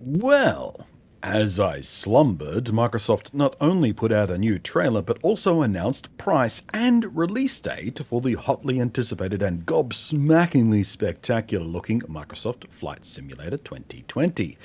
Well, as I slumbered, Microsoft not only put out a new trailer but also announced price and release date for the hotly anticipated and gobsmackingly spectacular looking Microsoft Flight Simulator 2020.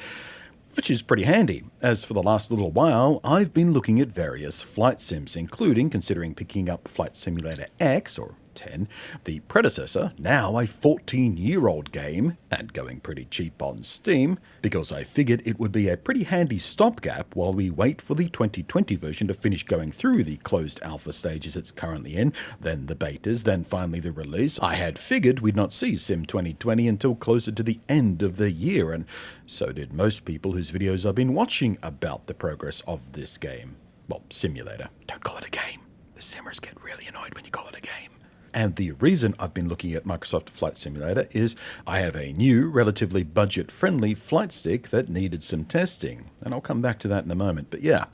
Which is pretty handy, as for the last little while I've been looking at various flight sims, including considering picking up Flight Simulator X, or 10, the predecessor, now a 14-year-old game, and going pretty cheap on Steam, because I figured it would be a pretty handy stopgap while we wait for the 2020 version to finish going through the closed alpha stages it's currently in, then the betas, then finally the release. I had figured we'd not see Sim 2020 until closer to the end of the year, and so did most people whose videos I've been watching about the progress of this game. Well, simulator. Don't call it a game. The simmers get really annoyed when you call it a game. And the reason I've been looking at Microsoft Flight Simulator is I have a new, relatively budget-friendly flight stick that needed some testing. And I'll come back to that in a moment, but yeah.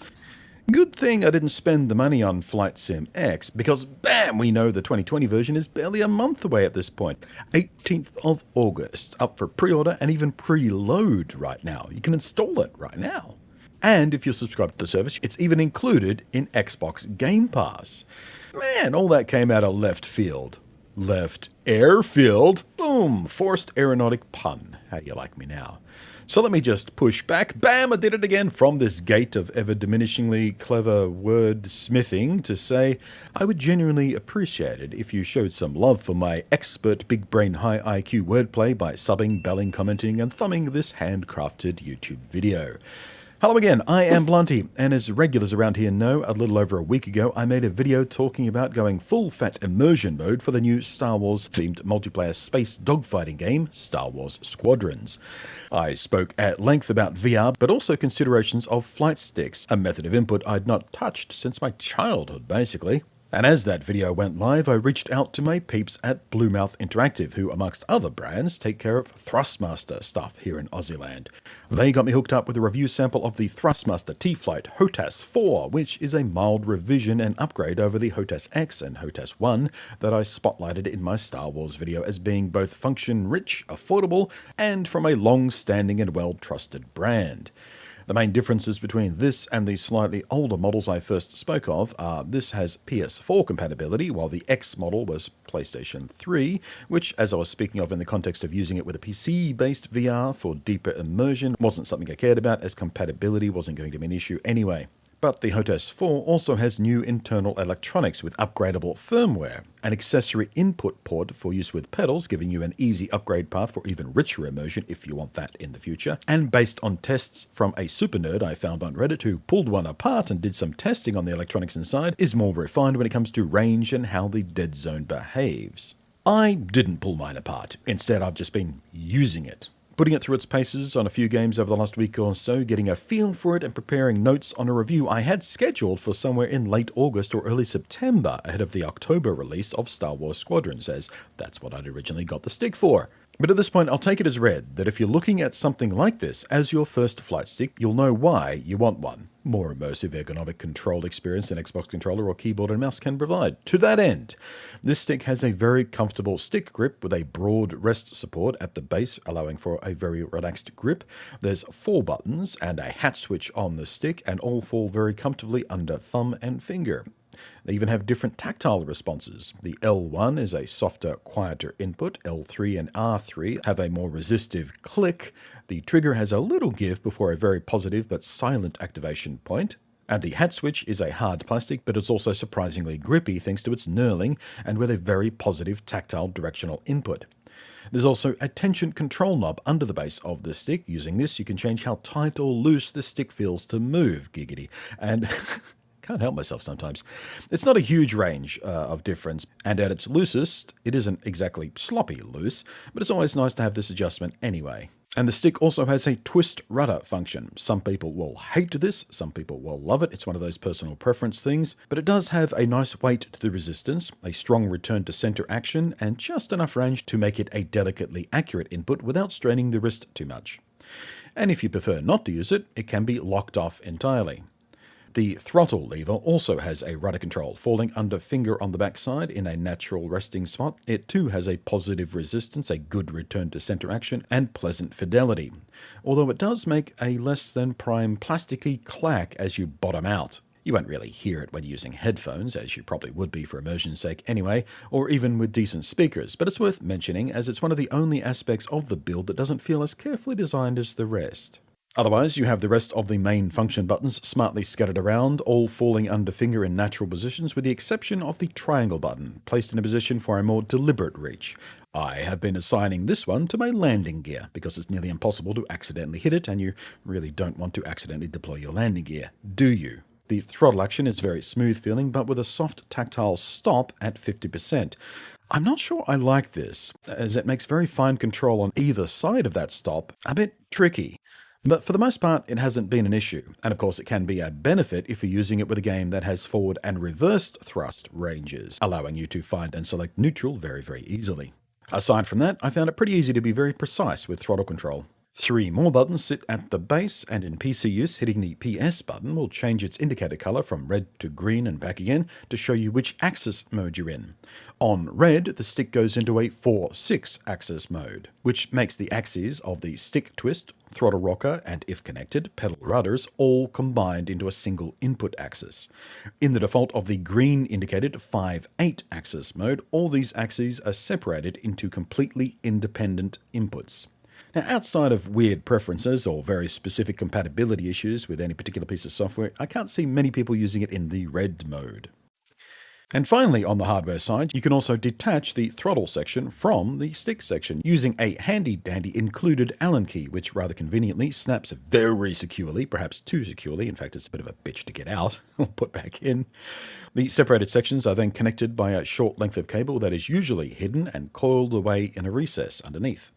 Good thing I didn't spend the money on Flightsim X, because bam, we know the 2020 version is barely a month away at this point. 18th of August, up for pre-order and even preload right now. You can install it right now. And if you're subscribed to the service, it's even included in Xbox Game Pass. Man, all that came out of left field. Left airfield? Boom! Forced aeronautic pun. How do you like me now? So let me just push back. Bam! I did it again from this gate of ever-diminishingly clever wordsmithing to say I would genuinely appreciate it if you showed some love for my expert big brain high IQ wordplay by subbing, belling, commenting, and thumbing this handcrafted YouTube video. Hello again, I am Blunty, and as regulars around here know, a little over a week ago I made a video talking about going full-fat immersion mode for the new Star Wars-themed multiplayer space dogfighting game, Star Wars Squadrons. I spoke at length about VR, but also considerations of flight sticks, a method of input I'd not touched since my childhood, basically. And as that video went live, I reached out to my peeps at Bluemouth Interactive, who, amongst other brands, take care of Thrustmaster stuff here in Aussieland. They got me hooked up with a review sample of the Thrustmaster T-Flight HOTAS 4, which is a mild revision and upgrade over the HOTAS X and HOTAS 1 that I spotlighted in my Star Wars video as being both function-rich, affordable, and from a long-standing and well-trusted brand. The main differences between this and the slightly older models I first spoke of are this has PS4 compatibility, while the X model was PlayStation 3, which, as I was speaking of in the context of using it with a PC-based VR for deeper immersion, wasn't something I cared about, as compatibility wasn't going to be an issue anyway. But the HOTAS 4 also has new internal electronics with upgradable firmware, an accessory input port for use with pedals, giving you an easy upgrade path for even richer immersion if you want that in the future, and based on tests from a super nerd I found on Reddit who pulled one apart and did some testing on the electronics inside, is more refined when it comes to range and how the dead zone behaves. I didn't pull mine apart. Instead, I've just been using it. Putting it through its paces on a few games over the last week or so, getting a feel for it and preparing notes on a review I had scheduled for somewhere in late August or early September ahead of the October release of Star Wars Squadrons, as that's what I'd originally got the stick for. But at this point, I'll take it as read that if you're looking at something like this as your first flight stick, you'll know why you want one. More immersive ergonomic control experience than Xbox controller or keyboard and mouse can provide. To that end, this stick has a very comfortable stick grip with a broad rest support at the base, allowing for a very relaxed grip. There's 4 buttons and a hat switch on the stick, and all fall very comfortably under thumb and finger. They even have different tactile responses. The L1 is a softer, quieter input. L3 and R3 have a more resistive click. The trigger has a little give before a very positive but silent activation point. And the hat switch is a hard plastic, but it's also surprisingly grippy thanks to its knurling and with a very positive tactile directional input. There's also a tension control knob under the base of the stick. Using this, you can change how tight or loose the stick feels to move, giggity. And can't help myself sometimes. It's not a huge range of difference, and at its loosest, it isn't exactly sloppy loose, but it's always nice to have this adjustment anyway. And the stick also has a twist rudder function. Some people will hate this, some people will love it. It's one of those personal preference things, but it does have a nice weight to the resistance, a strong return to center action, and just enough range to make it a delicately accurate input without straining the wrist too much. And if you prefer not to use it, it can be locked off entirely. The throttle lever also has a rudder control, falling under finger on the backside in a natural resting spot. It too has a positive resistance, a good return to center action, and pleasant fidelity, although it does make a less than prime plasticky clack as you bottom out. You won't really hear it when you're using headphones, as you probably would be for immersion's sake anyway, or even with decent speakers, but it's worth mentioning as it's one of the only aspects of the build that doesn't feel as carefully designed as the rest. Otherwise, you have the rest of the main function buttons smartly scattered around, all falling under finger in natural positions with the exception of the triangle button, placed in a position for a more deliberate reach. I have been assigning this one to my landing gear, because it's nearly impossible to accidentally hit it, and you really don't want to accidentally deploy your landing gear, do you? The throttle action is very smooth feeling, but with a soft tactile stop at 50%. I'm not sure I like this, as it makes very fine control on either side of that stop a bit tricky. But for the most part, it hasn't been an issue, and of course it can be a benefit if you're using it with a game that has forward and reversed thrust ranges, allowing you to find and select neutral very, very easily. Aside from that, I found it pretty easy to be very precise with throttle control. 3 more buttons sit at the base, and in PC use, hitting the PS button will change its indicator color from red to green and back again to show you which axis mode you're in. On red, the stick goes into a 4-6 axis mode, which makes the axes of the stick twist, throttle rocker, and if connected, pedal rudders all combined into a single input axis. In the default of the green indicated 5-8 axis mode, all these axes are separated into completely independent inputs. Now, outside of weird preferences or very specific compatibility issues with any particular piece of software, I can't see many people using it in the red mode. And finally, on the hardware side, you can also detach the throttle section from the stick section using a handy-dandy included Allen key, which rather conveniently snaps very securely, perhaps too securely. In fact, it's a bit of a bitch to get out or put back in. The separated sections are then connected by a short length of cable that is usually hidden and coiled away in a recess underneath.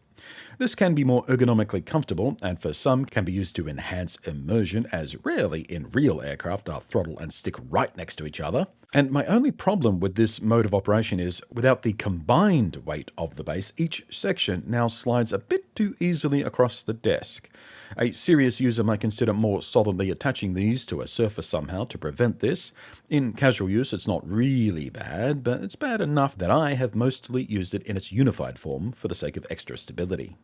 This can be more ergonomically comfortable, and for some can be used to enhance immersion, as rarely in real aircraft are throttle and stick right next to each other. And my only problem with this mode of operation is, without the combined weight of the base, each section now slides a bit too easily across the desk. A serious user might consider more solidly attaching these to a surface somehow to prevent this. In casual use, it's not really bad, but it's bad enough that I have mostly used it in its unified form for the sake of extra stability.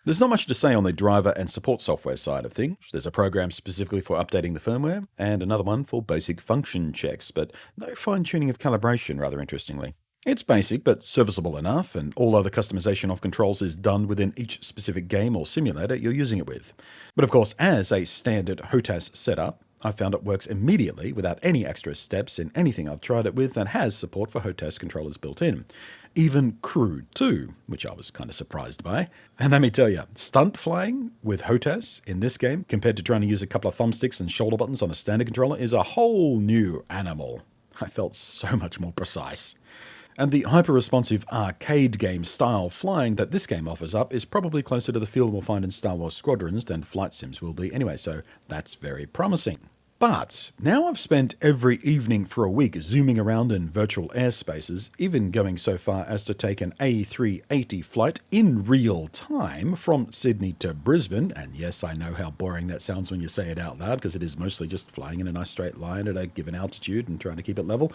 There's not much to say on the driver and support software side of things. There's a program specifically for updating the firmware, and another one for basic function checks, but no fine-tuning of calibration, rather interestingly. It's basic, but serviceable enough, and all other customization of controls is done within each specific game or simulator you're using it with. But of course, as a standard HOTAS setup, I found it works immediately without any extra steps in anything I've tried it with, and has support for HOTAS controllers built in. Even crew too, which I was kind of surprised by. And let me tell you, stunt flying with HOTAS in this game, compared to trying to use a couple of thumbsticks and shoulder buttons on a standard controller, is a whole new animal. I felt so much more precise. And the hyper-responsive arcade game style flying that this game offers up is probably closer to the feel we'll find in Star Wars Squadrons than flight sims will be anyway, so that's very promising. But now I've spent every evening for a week zooming around in virtual airspaces, even going so far as to take an A380 flight in real time from Sydney to Brisbane, and yes, I know how boring that sounds when you say it out loud, because it is mostly just flying in a nice straight line at a given altitude and trying to keep it level.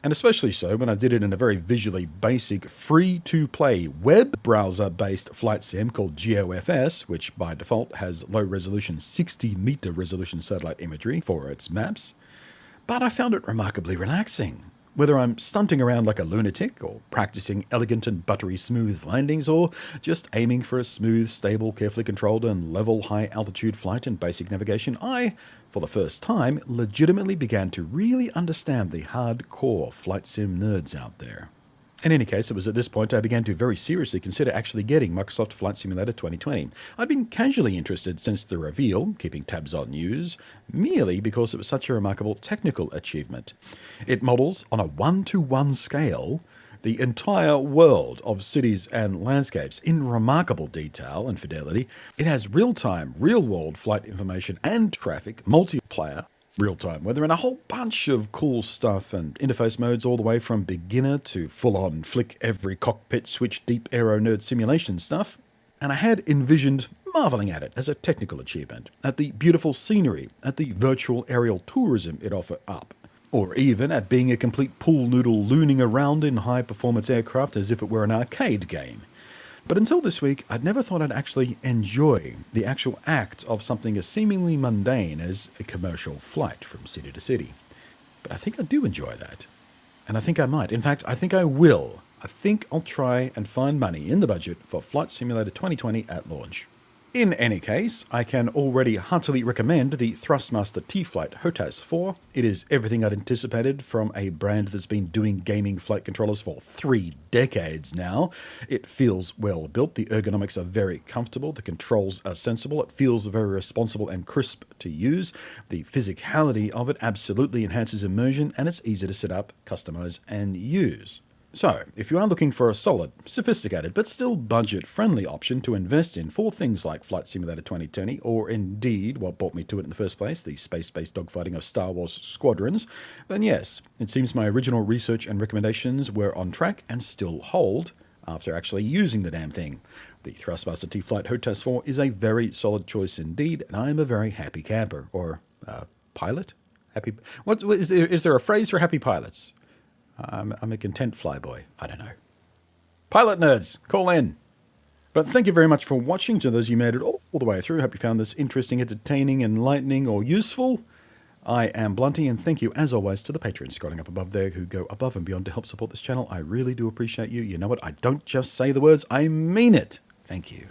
And especially so when I did it in a very visually basic, free-to-play web browser-based flight sim called GeoFS, which by default has low-resolution 60-meter resolution satellite imagery for its maps. But I found it remarkably relaxing. Whether I'm stunting around like a lunatic, or practicing elegant and buttery smooth landings, or just aiming for a smooth, stable, carefully controlled and level high-altitude flight in basic navigation, I, for the first time, legitimately began to really understand the hardcore flight sim nerds out there. In any case, it was at this point I began to very seriously consider actually getting Microsoft Flight Simulator 2020. I'd been casually interested since the reveal, keeping tabs on news, merely because it was such a remarkable technical achievement. It models, on a 1-to-1 scale, the entire world of cities and landscapes in remarkable detail and fidelity. It has real-time, real-world flight information and traffic, multiplayer, real-time weather, and a whole bunch of cool stuff and interface modes all the way from beginner to full-on flick every cockpit switch deep aero nerd simulation stuff. And I had envisioned marveling at it as a technical achievement, at the beautiful scenery, at the virtual aerial tourism it offered up, or even at being a complete pool noodle looning around in high-performance aircraft as if it were an arcade game. But until this week, I'd never thought I'd actually enjoy the actual act of something as seemingly mundane as a commercial flight from city to city. But I think I do enjoy that. And I think I might. In fact, I think I will. I think I'll try and find money in the budget for Flight Simulator 2020 at launch. In any case, I can already heartily recommend the Thrustmaster T-Flight HOTAS 4. It is everything I'd anticipated from a brand that's been doing gaming flight controllers for 3 decades now. It feels well built, the ergonomics are very comfortable, the controls are sensible, it feels very responsible and crisp to use. The physicality of it absolutely enhances immersion, and it's easy to set up, customize, and use. So, if you are looking for a solid, sophisticated, but still budget-friendly option to invest in for things like Flight Simulator 2020, or indeed what brought me to it in the first place, the space-based dogfighting of Star Wars squadrons, then yes, it seems my original research and recommendations were on track and still hold after actually using the damn thing. The Thrustmaster T-Flight HOTAS 4 is a very solid choice indeed, and I am a very happy camper, or pilot? Happy? Is there a phrase for happy pilots? I'm a content flyboy. I don't know. Pilot nerds, call in. But thank you very much for watching. To those you made it all the way through, hope you found this interesting, entertaining, enlightening, or useful. I am Blunty, and thank you, as always, to the patrons scrolling up above there who go above and beyond to help support this channel. I really do appreciate you. You know what? I don't just say the words, I mean it. Thank you.